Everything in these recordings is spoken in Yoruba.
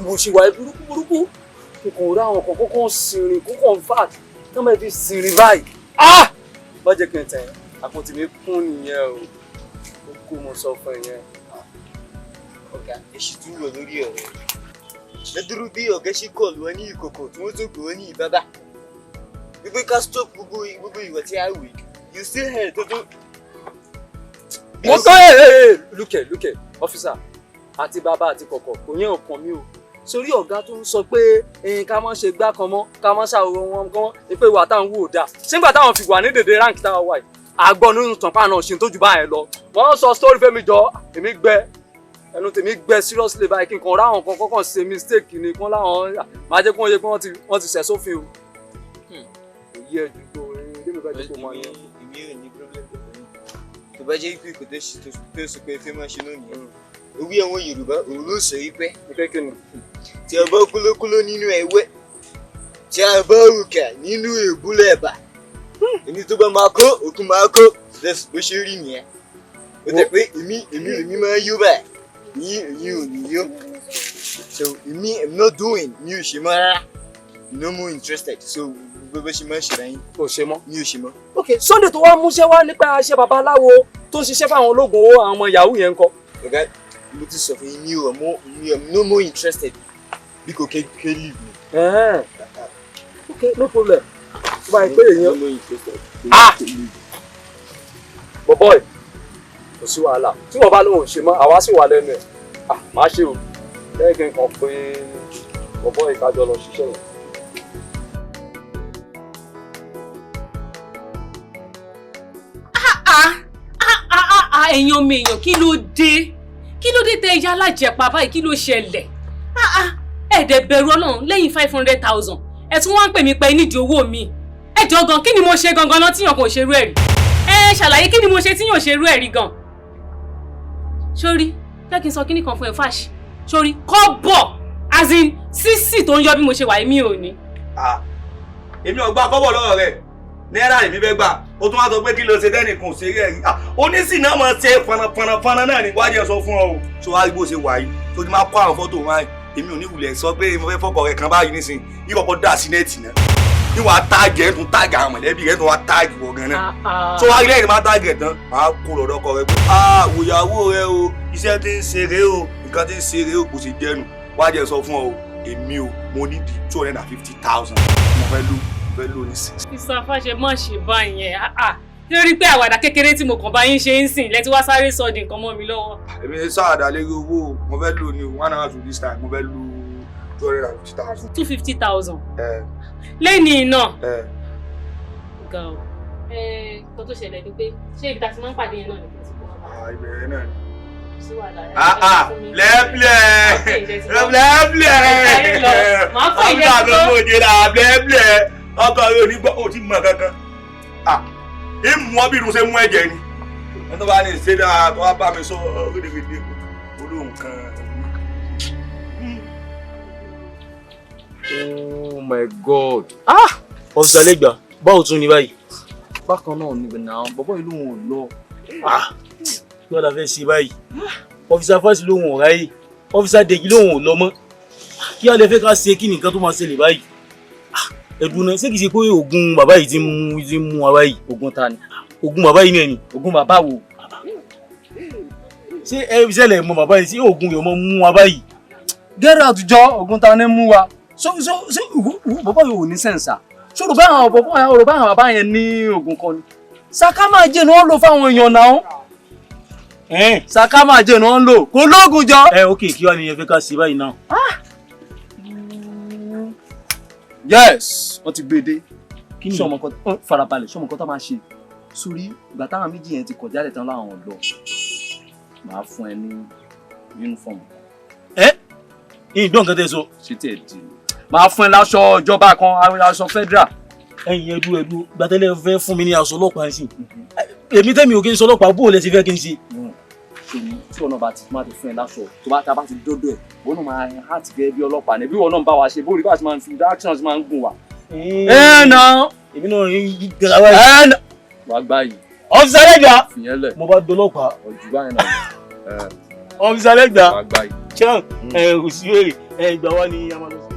mo ṣe wà burúkú kò rá àwọn kọ̀ọ̀kan sinrin kókò fat tó máa fi sinrin báyìí má jẹ́ kí n tẹ̀ àpótí mi kún nìyẹn o ó kú mo sọ fún ẹ yẹn. ọ̀gá èsì tún lọ lórí ọ̀rọ̀ ẹ dúró bí ọ̀gá ṣe kọ̀ lọ ní ìkòkò tí wọ́n tún pè wọ́n ní ìbábà wípé ká stop gbogbo ìwà tí a wì you still hear tó tó. wọ́n kọ́ lùkẹ̀ ọ́fíìsà àti bàbá àti kọ̀kọ̀ kò yẹn ò kàn mí o sórí ọ̀gá tó ń sọ pé ká má ṣe gbá kan mọ́ ká má ṣàwòrán wọn gan pé ìwà táwọn wò dáa sígbà táwọn fi wà ní dèdè ránkì táwọn wà yìí àgbọn nínú tànpá náà ṣe tó jù báyẹn lọ wọ́n sọ story fẹ́mi jọ èmi gbẹ ẹnu tèmi gbẹ seriously báyìí kí n kàn ráwọn kan kọ́kàn ṣe mistake ni kán láwọn máa jẹ́ kí wọ́n yẹ pé wọ́n ti ṣẹ̀ sófin o. òye ẹ̀jú tó ẹ̀ẹ́dẹ́gbẹ̀ẹ́ bá jẹ́ kó mọ yẹn. èmi ò ní problem tó bá jẹ́ pé kò tó sọ pé fẹ́ máa ṣe náà nìyẹn owó àwọn Yorùbá òun ló sọ yí pé tí a bá kúlókúló nínú ẹ̀wẹ́ tí a bá rùkà nínú èbúlẹ̀ ẹ̀bà ẹni tó bá máa kó òkú máa kó bó ṣe rí nìyẹn ó tẹ̀ pé èmi máa yó báyìí ní ò ní yó so I'm not doing mi ò ṣe mọ́ rárá no more interested so gbogbo ṣe máa ń ṣe báyìí kò ṣe mọ́ mi ò ṣe mọ́. ok Sunday tó wá múṣẹ́ wá nípa aṣẹ́ babaláwo tó ń ṣiṣẹ́ fáwọn ológun owó àwọn ọmọ yahoo yẹn ń kọ́. ọ̀gá mo ti sọ fún yín mi ò no more interested bí kò ké leave me. ok no problem tó bá yẹ pé èèyàn no more interested. bọ̀bọ̀ ẹ̀ kò sí wàhálà tí wọ́n bá lóun ṣe mọ́ àwa sì wà lẹ́nu ẹ̀ máa ṣe o lẹ́yìn kí n kàn pé bọ̀bọ̀ ẹ̀ kájọ lọ ṣiṣẹ́ yẹn. èèyàn mi èèyàn kí ló dé tẹ ẹyà alájẹpá báyìí kí ló ṣẹlẹ̀ ẹ̀ẹ́dẹ̀ bẹ̀rù Ọlọ́run lẹ́yìn 500,000 ẹ̀ tún wọ́n ń pè mí pé nídìí owó mi ẹ jọ gan kí ni mo ṣe gangan náà tíyàn kò ṣerú ẹ̀ rí ẹ ṣàlàyé kí ni mo ṣe tíyàn ṣerú ẹ̀ rí gan. sórí jẹ́ kí n sọ kíní kan fún ẹ fáṣì sórí kọ́bọ̀ as in sísì tó ń yọ bí mo ṣe wà mí ò ní. èmi ò gba kọ́bọ̀ lọ́wọ́ rẹ̀ náírà èmi fẹ́ gbà ó tún wá sọ pé kí ló ṣe dẹ́nìkan ṣe rí ẹ̀rí onísìnà máa ṣe fọnàfọnà náà ní wájú ẹ̀ sọ fún ọ o. tó wá rí bó ṣe wà yìí tó ti máa kó àwọn fọ́tò wọn èmi ò ní wulẹ̀ sọ pé mo fẹ́ fọ́kọ̀ rẹ̀ kan báyìí nísìnyí ní kọ́kọ́ dà sí nẹ́ẹ̀tì náà ní wàá táàgì ẹ̀ tún táàgì àwọn mọ̀lẹ́bí rẹ̀ tún wàá táàgì wọ̀ gan náà tó wá rí lẹ́yìn máa táàgì ẹ̀ tán máa kó lọ́dọ̀ ọkọ rẹ̀ pé wòyàwó rẹ o iṣẹ́ tí ń ṣe rèé o nǹkan tí ń ṣe rèé o kò sì jẹ́nu wájú ẹ̀ sọ fún ọ o èmi o mo ní di 250,000 mo fẹ́ lò ní 6. ìsàfàṣẹ má ṣe báyẹn lórí pé àwàdà kékeré tí mo kàn bá yín ṣe ń sìn lẹ́tí wá sáré sọ di nǹkan mọ́ mi lọ́wọ́. èmi sáàdà lérí owó mo fẹ́ lò ní 1 hour to this time mo fẹ́ lò 250,000. 250,000. lẹ́ni iná. ga o kó tó ṣẹlẹ̀ ni pé ṣé ibi tá a ti máa ń pàdé yẹn náà ni kò sí kó máa bá. ìbẹ̀rẹ̀ náà ni. lẹ́ẹ̀plẹ̀ máa fọ ìdẹ́ tó. lẹ́ẹ̀plẹ̀ ọkọ rẹ ò ní gbọ́ ò tí mọ̀ kankan. ìmú ọ bí irun ṣe mú ẹ̀jẹ̀ ni. wọ́n tó bá ní ìṣe dáa tó wá bá mi sọ rédèrèdè olóhùn kan. Oh my God. Ọ̀sán lẹ́gbàá báwo tún ní báyìí. bákan náà níbi náà bọ́bọ́ ìlú wọn ò lọ. kí wọ́n la fẹ́ ṣe báyìí. ọ́fíìsà fásitì lóhùn ọ̀rá yìí ọ́fíìsà dèjì lóhùn ò lọ mọ́. kí wọ́n lè fẹ́ ká ṣe kí nìkan tó máa ṣẹlẹ̀ báyìí. ẹ̀dùn náà ṣé kìí ṣe pé oògùn bàbá yìí ti mú wa báyìí. ogun ta ni. oògùn bàbá yìí náà ni. ogun bàbá wo. ṣé ẹ ṣẹlẹ̀ mọ bàbá yìí sí oògùn yóò mọ mú wa báyìí. gẹ́rẹ́ àtijọ́ ogun ta ni mú wa. so bàbá yìí ò ní sẹ́ǹsà. ṣòro báwọn bàbá yẹn ní ogun kan ni. Sakama jẹ́ ni wọ́n lò fáwọn èèyàn náà. Sakama jẹ́ ni wọ́n lò kò lóògùn jọ. Ok kí wàá ní ẹ fẹ́ ká ṣe báyìí náà. Yes wọ́n ti gbé dé. kí ni sọmọ kan farabalẹ̀ sọmọ kan tó máa ṣe sórí ìgbà táwọn méjì yẹn ti kọjá lẹ̀ tán láwọn lọ màá fún ẹ ní yúnífọ̀mù. ìgbọ́n kan tẹ́ sọ. ṣé tí ẹ di màá fún ẹ láṣọ ìjọba kan aṣọ federal. ẹ̀yin ẹdú gbàtẹ́lẹ̀ fẹ́ fún mi ní aṣọ ọlọ́pàá sí èmi tẹ́mi ò kí n sọ ọlọ́pàá bóò lẹ ti fẹ́ kí n ṣe. tí wọn náà bá ti máa ti fún ẹ láṣọ tó bá ta bá ti dọ́dọ̀ ẹ̀ wọn náà máa hàn ti gẹ́gẹ́ bí ọlọ́pàá ní bí wọn náà bá wa ṣe bóòrí bá ti máa ń fi actions máa ń gùn wá. náà èmi náà ń gara wáyé. wàá gbá yìí. ọ́fíìsà lẹ́gbàá fìyẹn lẹ̀ mo bá dọlọ́pàá. ọ̀jù báyìí náà. ọ́fíìsà lẹ́gbàá wàá gbá yìí. chán kò sí wèrè ìgbà wa ni a máa lọ sí.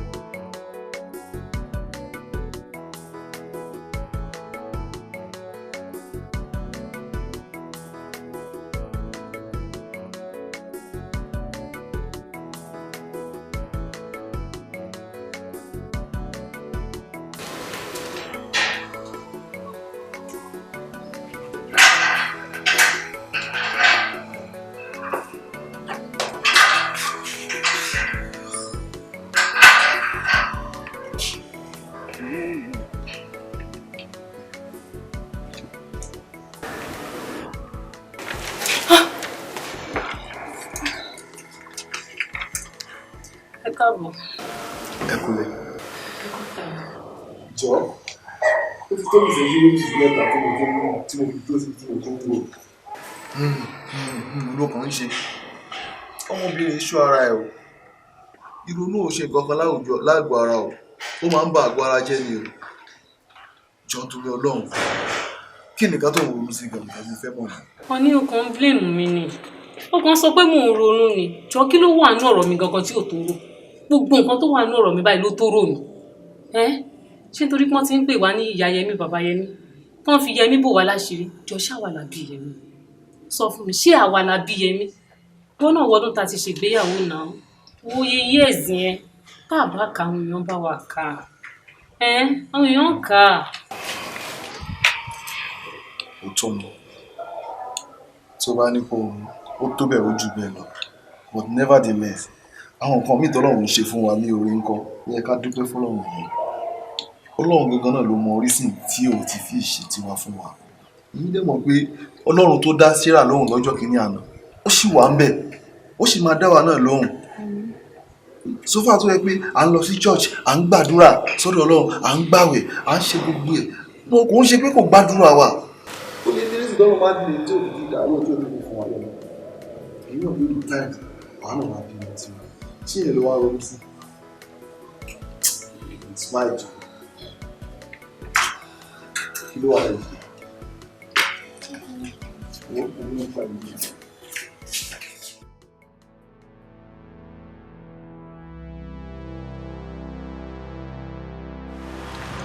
Káàbọ̀. Ẹ kúlẹ̀. Jọ, ó ti tó ìṣẹ́jú méjì mẹ́ta tí mo fi tó sí tí mo tó ń wò. Ló kàn ń ṣe. Ọmọbìnrin iṣu ara ẹ̀ o. Ìrònú ò ṣe nǹkan kan láwùjọ lágbo ara o. Ó máa ń ba àgọ́ ara jẹ́ ni o. Jọ torí Ọlọ́run. Kí nìkan tó ń ronú sí gan-an tí mo fẹ́ mọ̀ ní? Wọ́n ní ọkàn blame mi ni. Ọkàn sọ pé mò ń ronú ni. Jọ kí ló wà nínú ọ̀rọ̀ mi gangan tí ò tó rò? Gbogbo nǹkan tó wà nínú ọ̀rọ̀ mi báyìí ló tó rò ní. Ṣé nítorí pé wọ́n ti ń pè wá ní ìyá Yẹmí bàbá Yẹmí? Wọ́n fi Yẹmí bò wá láṣìírí. Jọ ṣáwa la bí Yẹmí. Sọ fún mi, ṣé àwa la bí Yẹmí? Wọ́n náà wọ́dún ta ti ṣègbéyàwó náà. Wo iye years yẹn. Tá a bá ka àwọn èèyàn bá wa kà. Àwọn èèyàn kà. Ó tó mọ̀. Tó bá ní kó ó tó bẹ̀ ó jù bẹ́ẹ̀ lọ. But nevertheless, àwọn nǹkan míì tọ́lọ́run ṣe fún wa ní orí ńkọ́ ó yẹ ká dúpẹ́ fọ́lọ́run yìí. Ọlọ́run gangan náà ló mọ orísìn tí ò ti fi ṣe tiwa fún wa. Èyí dẹ̀ mọ̀ pé Ọlọ́run tó dá Sarah lóhùn lọ́jọ́ kìíní àná ó sì wà ń bẹ̀ ó sì máa dá wa náà lóhùn. Sófà tó yẹ pé à ń lọ sí church à ń gbàdúrà sọ́dọ̀ Ọlọ́run à ń gbàwẹ̀ à ń ṣe gbogbo ẹ̀ wọn kò ń ṣe pé kò gbàdúrà wa. Ó lè ní ìsìn tọ́lọ́ máa dìde tí ò fi dàrú ojú òbí fún wa lọ́wọ́. Èyí náà bí ìlú táìmù àwọn náà máa bí wọn tí wọn. Ṣé èlò ló wá ronú sí? Smile jù. Kí ló wà lẹ́yìn? Wọ́n kò ní nípa ìlú.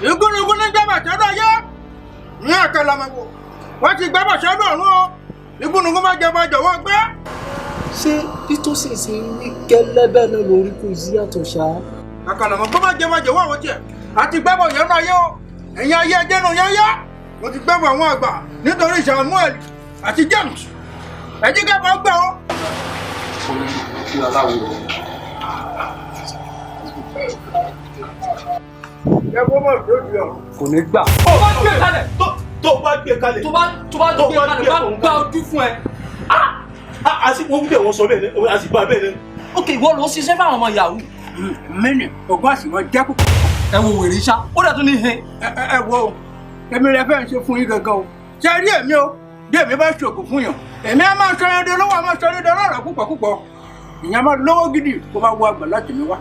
Igúnnugún ní gbẹ́bà sọ́dọ̀ ayé ní àkàlàmọ̀gbò wọ́n ti gbẹ́bà sọ́dọ̀ ọ̀run o igúnnugún má jẹ́ bá jọ̀wọ́ gbé. Ṣé títòsí sí ní gẹ́lẹ́bẹ̀ náà lórí kò sí yàtọ̀ ṣá? Àkàlàmọ̀gbò má jẹ́ bá jọ̀wọ́ àwọn tiẹ̀ àti gbẹ́bà yẹn náà ayé o ẹ̀yin ayé ẹjẹ́nu yẹn yá mo ti gbẹ́bà àwọn àgbà nítorí Samuel àti James ẹ̀jí kẹfà gbẹ́ o. Kí aláwo rẹ̀. Ẹ kó mọ̀ lójú ọ̀. Kò ní gbà. Tó bá gbé kalẹ̀ tó bá gbé kalẹ̀ Tó bá gbé kalẹ̀ bá gba ojú fún ẹ. Wọ́n wúlò wọ́n sọ bẹ́ẹ̀ ni a sì bá bẹ́ẹ̀ ni. Ok, ìwọ ló ń ṣiṣẹ́ fáwọn ọmọ yahoo. Mẹ́nì ògùn àsìmọ́ jẹ́ púpọ̀. Ẹ wo wèrè ṣá, ó dẹ̀ tún ní he. Ẹ wo èmi rẹ fẹ́ ṣe fún yín gangan o. Ṣé rí èmi o? Bí èmi bá ṣògùn fún yàn, èmi á máa sọ ẹni lọ́wọ́ máa sọ ẹni lọ́rọ̀ púpọ̀. Ìyẹn máa lówó gidi kó máa wọ àgbà láti mi wá.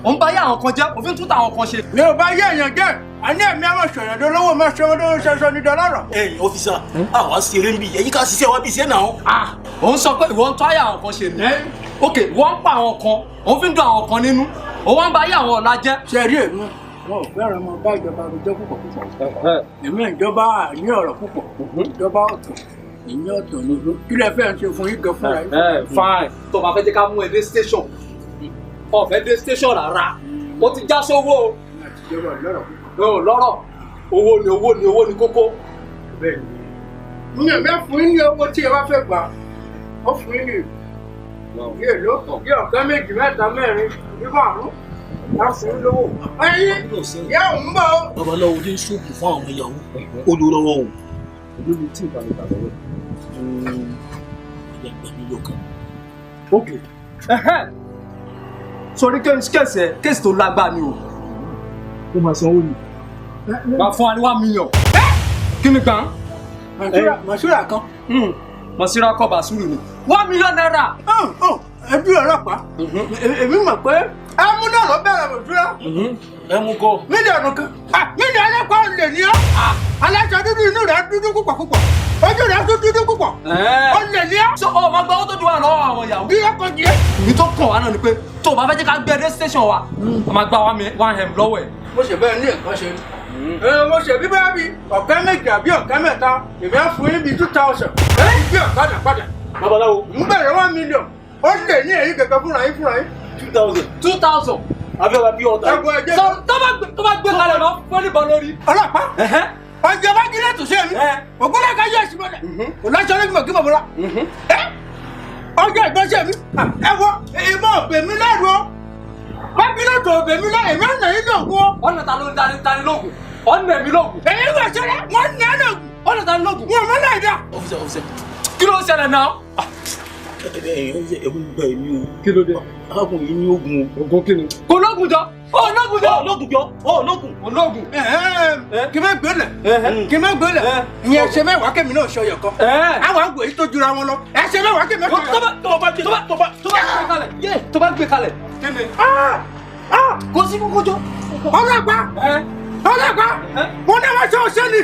Ó ń bá yá àwọn kan jẹ́, òfin tún táwọn kan ṣe. Mi ò bá yé èèyàn jẹ́, àní èmi á máa sọ ẹni lọ́wọ́ máa sọ ẹni ṣẹṣọ ní dọ́lọ́rọ̀. Ẹ̀yin ọ́fíìsà àwa ṣeré ń bì ẹ̀yin ká ṣiṣẹ́ wa bí iṣẹ́ náà. Ó ń sọ pé ìwọ ń tọ́ àyà àwọn kan ṣe ní. Ok, wọ́n ń pa àwọn kan, òun fi ń dùn àwọn kan nínú. Ó wá ń bá yá àwọn ọ̀la jẹ́. Ṣé rí èmi? Wọn ò fẹ́ràn máa bá ìjọba rojọ́ púpọ̀. Èmi ìjọba ní ọ̀rọ̀ púpọ̀. Ìjọba ọ̀tọ̀. Ìyẹn ọ̀tọ̀ ni. Kí lẹ fẹ́ ṣe fún yín gan fúnra yín? Fine. Tó bá fẹ́ jẹ́ ká mú ẹ dé station. Ó fẹ́ dé station rárá. Ó ti já sówó. Ìjọba lọ́rọ̀ púpọ̀. Lọ́rọ̀. Owó ni kókó. Bẹ́ẹ̀ ni. Ìyẹn bẹ́ẹ̀ fún yín ní owó tí ẹ bá fẹ́ gbà. Ó fún yín ní bí èlò bí ọ̀gá méjì mẹ́ta mẹ́rin bí márùn-ún. Láti ń lówó. Ẹyin ìyá òun bọ̀ ó. Babaláwo dé ṣòkò fún àwọn ìyàwó olùrànwọ́ o. Olórí tí ìbámu tàbí wẹ̀. Ìyá ìgbà mi yọ kan. Ok. Sori kéèsì tó lágbá ni o. Ó máa sanwó ni. Wà fún wa ní 1 million. Kí ni gan? Màṣúrà kan. Mọ̀síra kọ́ Bàṣúrù ni. 1 million naira. Ẹbí ọlọ́pàá. Èmi mọ̀ pé ẹmu náà ló bẹ̀rẹ̀ mọ̀ṣúrà. Ẹ mú gọ. Mílíọ̀nù kan. Mílíọ̀nù ẹlẹ́kọ̀ọ́ lè ní ọ́. Aláṣọ dúdú inú rẹ̀ dúdú púpọ̀. ojú rẹ̀ tún dúdú púpọ̀. Ó lè ní ọ́. Ṣé o máa gba owó tó dùn wà lọ́wọ́ àwọn ìyàwó? Bí ọkọ̀ jẹ́. Èyí tó kàn wá náà ni pé tó o bá fẹ́ jẹ́ ká gbé dé station wa, a máa gba 1M lọ́wọ́ ẹ̀. Mo ṣe bẹ́ẹ̀ ní nǹkan ṣe. Mo ṣe bí bẹ́ẹ̀ bí ọ̀kẹ́ méjì àbí ọ̀kẹ́ mẹ́ta, èmi á fún yín bí 2,000. Ẹ̀yìn bí ọ̀kadà padà. babaláwo. Ń bẹ̀rẹ̀ 1 million. Ó lè ní èyí kẹ̀kẹ́ fúnra yín. 2,000. abẹ́wà bí ọ̀tá. Ẹ̀gbọ́n ẹ̀jẹ̀. Sọ tó bá gbé kalẹ̀ lọ fún níbọn lórí. Ọlọ́pàá. Ọjọ́ bá jí lẹ́tù sí mi. Ògúnlẹ̀ ká yẹ ẹ̀sìn mọ́lẹ̀. Kò láṣọ lẹ́gbẹ̀ẹ́ kí mo bọ́lá. Ọjọ́ ìgbọ́nsẹ̀ mi. Ẹ wọ ìmọ̀ òbèmí lẹ́rù o. Bábílẹ̀tò òbèmí lẹ́rù èmi ọ̀nà yìí lògùn o. Ọ̀nà ta ló ń dání lóògùn? Ọ̀nà èmi lóògùn. Èyí wọ̀ ṣẹlẹ̀ wọ́n ní ẹ̀ lògùn. Ọ̀nà ta ni lóògùn? Wọ́n mọ́ náà dá. ọ̀fíìsà. Kí ló ń ṣẹlẹ̀ náà? ẹ̀mú gba èmi o. Kí ló dé? arákùnrin yìí ní oògùn o. Ògùn kí ni? Kò lóògùn jọ. Ológun jọ. Ológun. Kí má gbélé. Kí má gbélé. Ìyẹn ṣe mẹ́wàá kẹ́mi náà ṣọyọ̀ kan. Àwọn àgbò yìí tó jura wọn lọ. Ẹ ṣe mẹ́wàá kẹ́mi náà ṣọyọ̀. Tó bá gbé kalẹ̀. Kí ni? Kò sí kókó jọ. Ọlọ́pàá. Mo ní àwọn ṣe ọṣẹ́ ni.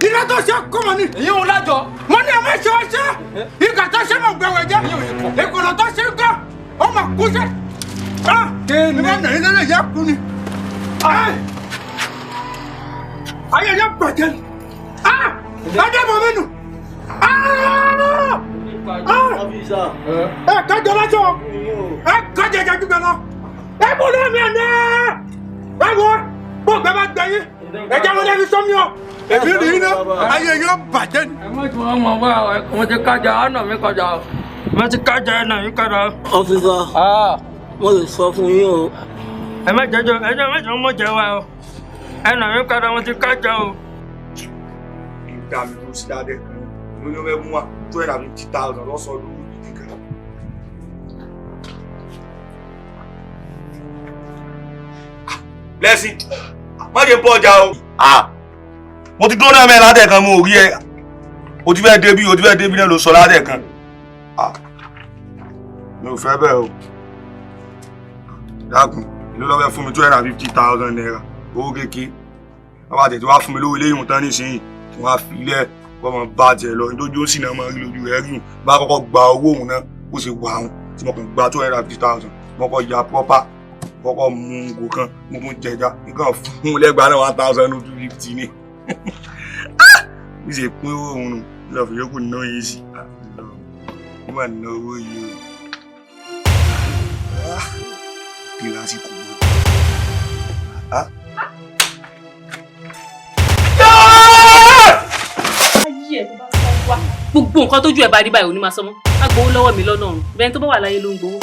Iná tó ṣe kọ́mọ ni. Èyí ò lájọ. Mo ní àwọn ṣe ọṣẹ́. Ìkà tó ṣe mọ̀ gbẹ̀wẹ̀ jẹ́. Ìkòlò tó ṣe ń gbọ́. Ó mà kú sẹ́. Ní bá nà ilé yẹ kú ni. Ayé yẹ bàjẹ́ ni. Adé mọ̀ mí nù. ọ̀fíìsà. Ẹ kájọ lọ́sọ̀. Ẹ kájọ ẹja gbígbẹ lọ. Ẹ bú lómi ẹ̀ náà. Báwo bó gbẹ bá gbẹ yín? Ẹ jẹ́ wọn lẹ́nu sọ́mi o. Èmi rí iná. Ayé yẹ bàjẹ́ ni. Ẹ má tí wọ́n mọ̀ wá mo ti kájà ọ̀nà mi kọjá. Mo ti kájà ọ̀nà mi kọjá. ọ̀fíìsà. mo lè sọ fún yín o. Ẹ má jẹjọ mọ̀ jẹ wa o. Ẹnà mi kọjá mo ti kájà o. ìgbà mi tó sí dáadẹ́ kan ló ní wẹ́ẹ́ mú wa 250,000 lọ́sọ̀ọ́ lórí ìdí kan. Blessing má jẹ́ bọ́ ọjà o. Mo ti dúró náà mẹ́rin ládẹ́ kan mo ò rí ẹ o ti fẹ́ débi náà ló sọ ládẹ́ kan. Mi ò fẹ́ bẹ́ẹ̀ o. Dákun ìlú lọ́wọ́ fún mi 250,000 naira owó kékeré. Wọ́n bá tètè wá fún mi lówó ilé ìwọ̀n tán nísìnyí tí wọ́n á fi ilẹ̀ wọ́n máa bá jẹ lọ nítorí ó sì náà máa rí lójú rẹ̀ rí bá kọ́kọ́ gba owó òun náà bó ṣe wà áhùn tí mo kàn gba 250,000 mo kọ́ ya pọ́pá kọ́kọ́ mú nǹkan kan mo tún jẹja nǹkan fún un lẹ́gbàá náà 1,250 ni bí ṣe pín owó òun nù lọ́ọ́ fi yókù ná yìí sí wọ́n máa ná owó yìí o bí lásìkò mọ́. ayé ẹ tó bá fẹ́ wá gbogbo nǹkan tójú ẹ bá rí báyìí ò ní máa sọ mọ́ á gbowó lọ́wọ́ mi lọ́nà ọ̀run bẹ́ẹ̀ tó bá wà láyé ló ń gbowó.